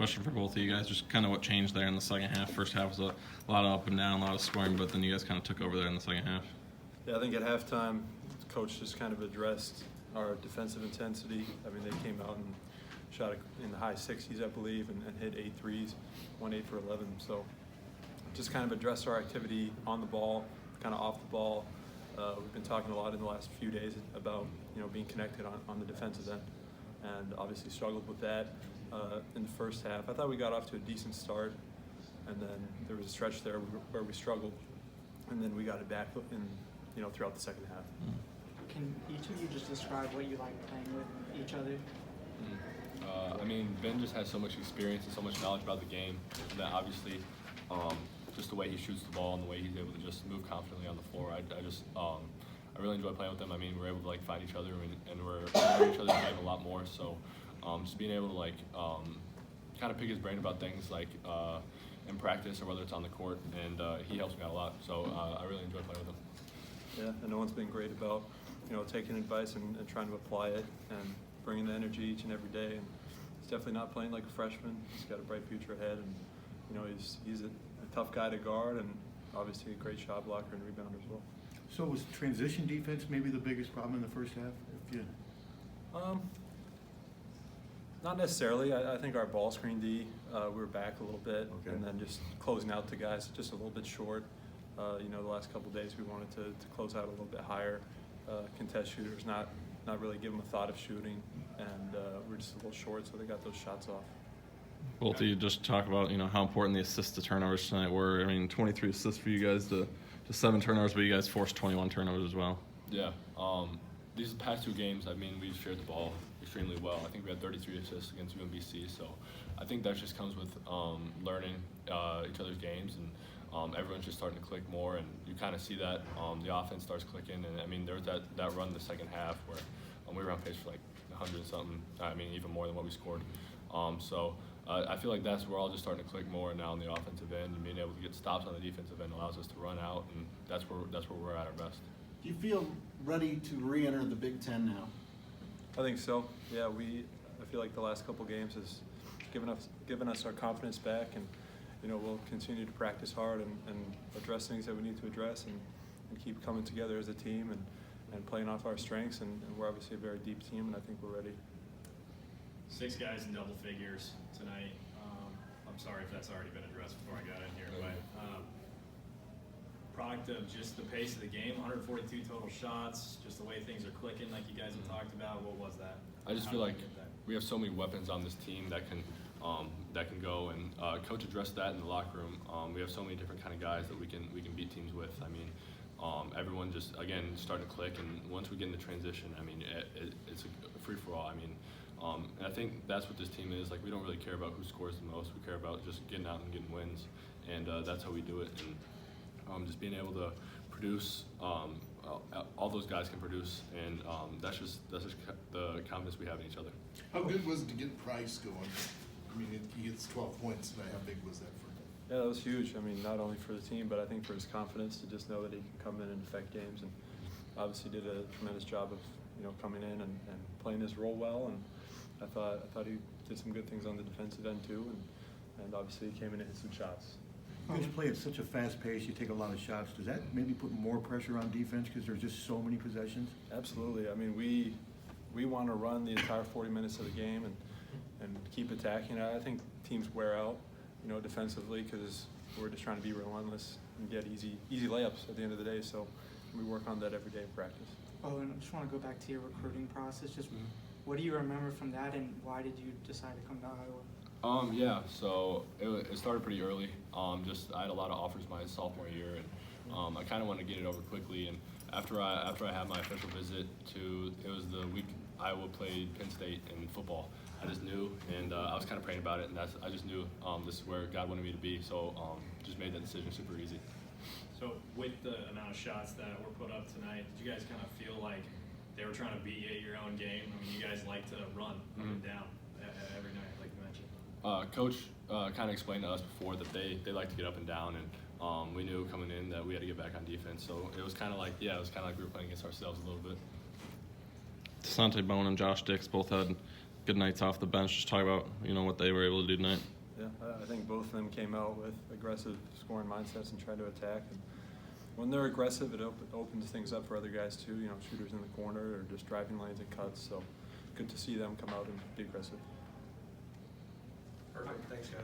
Question for both of you guys, just kind of what changed there in the second half. First half was a lot of up and down, a lot of scoring, but then you guys kind of took over there in the second half. Yeah, I think at halftime, the coach just kind of addressed our defensive intensity. I mean, they came out and shot in the high 60s, I believe, and hit 8 threes, 8 for 11. So just kind of addressed our activity on the ball, kind of off the ball. We've been talking a lot in the last few days about being connected on the defensive end, and obviously struggled with that in the first half. I thought we got off to a decent start, and then there was a stretch there where we struggled, and then we got it back in throughout the second half. Can each of you just describe what you like playing with each other? I mean, Ben just has so much experience and so much knowledge about the game that obviously just the way he shoots the ball and the way he's able to just move confidently on the floor, I really enjoy playing with him. I mean, we're able to find each other and we're learning each other's game a lot more. So just being able to kind of pick his brain about things in practice or whether it's on the court, and he helps me out a lot. So I really enjoy playing with him. Yeah, and Owen's been great about taking advice and trying to apply it and bringing the energy each and every day. And he's definitely not playing like a freshman. He's got a bright future ahead, and he's a tough guy to guard, and obviously a great shot blocker and rebounder as well. So was transition defense maybe the biggest problem in the first half? Not necessarily. I think our ball screen D, we were back a little bit, and then just closing out to guys just a little bit short. The last couple of days we wanted to close out a little bit higher. Contest shooters not really give them a thought of shooting, and we're just a little short, so they got those shots off. Both of you just talk about how important the assists to turnovers tonight were. I mean, 23 assists for you guys to 7 turnovers, but you guys forced 21 turnovers as well. Yeah. These past 2 games, I mean, we've shared the ball extremely well. I think we had 33 assists against UMBC, so I think that just comes with learning each other's games, and everyone's just starting to click more, and you kind of see that the offense starts clicking. And I mean, there was that run in the second half where we were on pace for 100 and something. I mean, even more than what we scored. So I feel like that's where all just starting to click more now on the offensive end, and being able to get stops on the defensive end allows us to run out, and that's where we're at our best. Do you feel ready to re-enter the Big Ten now? I think so. Yeah, I feel like the last couple games has given us our confidence back, and we'll continue to practice hard and address things that we need to address, and keep coming together as a team and playing off our strengths. And we're obviously a very deep team, and I think we're ready. 6 guys in double figures tonight. I'm sorry if that's already been addressed before I got in here, but product of just the pace of the game, 142 total shots, just the way things are clicking like you guys have talked about. What was that? I just feel like we have so many weapons on this team that can go, and coach addressed that in the locker room. We have so many different kind of guys that we can beat teams with. I mean, everyone just again starting to click, and once we get into transition, I mean, it's a free for all. I mean, and I think that's what this team is. We don't really care about who scores the most. We care about just getting out and getting wins, and that's how we do it. And just being able to produce, all those guys can produce, and that's just the confidence we have in each other. How good was it to get Price going? I mean, he gets 12 points tonight. How big was that for him? Yeah, that was huge. I mean, not only for the team, but I think for his confidence to just know that he can come in and affect games, and obviously did a tremendous job of coming in and playing his role well. And I thought he did some good things on the defensive end too, and obviously he came in and hit some shots. You guys play at such a fast pace, you take a lot of shots. Does that maybe put more pressure on defense because there's just so many possessions? Absolutely. I mean, we want to run the entire 40 minutes of the game and keep attacking. I think teams wear out, defensively, because we're just trying to be relentless and get easy layups at the end of the day. So we work on that every day in practice. Oh, and I just want to go back to your recruiting process. Just what do you remember from that, and why did you decide to come to Iowa? Yeah, so it started pretty early. I had a lot of offers my sophomore year, and I kind of wanted to get it over quickly. And after I had my official visit it was the week Iowa played Penn State in football. I just knew, and I was kind of praying about it, and I just knew this is where God wanted me to be. So just made that decision super easy. So with the amount of shots that were put up tonight, did you guys kind of feel like they were trying to beat you at your own game? I mean, you guys like to run up and down every night, like you mentioned. Coach kind of explained to us before that they like to get up and down, and we knew coming in that we had to get back on defense. So it was kind of like we were playing against ourselves a little bit. Desante Bone and Josh Dix both had good nights off the bench. Just talk about, you know, what they were able to do tonight. Yeah, I think both of them came out with aggressive scoring mindsets and tried to attack. And when they're aggressive, it opens things up for other guys too. You know, shooters in the corner or just driving lanes and cuts. So good to see them come out and be aggressive. Perfect. Thanks, guys.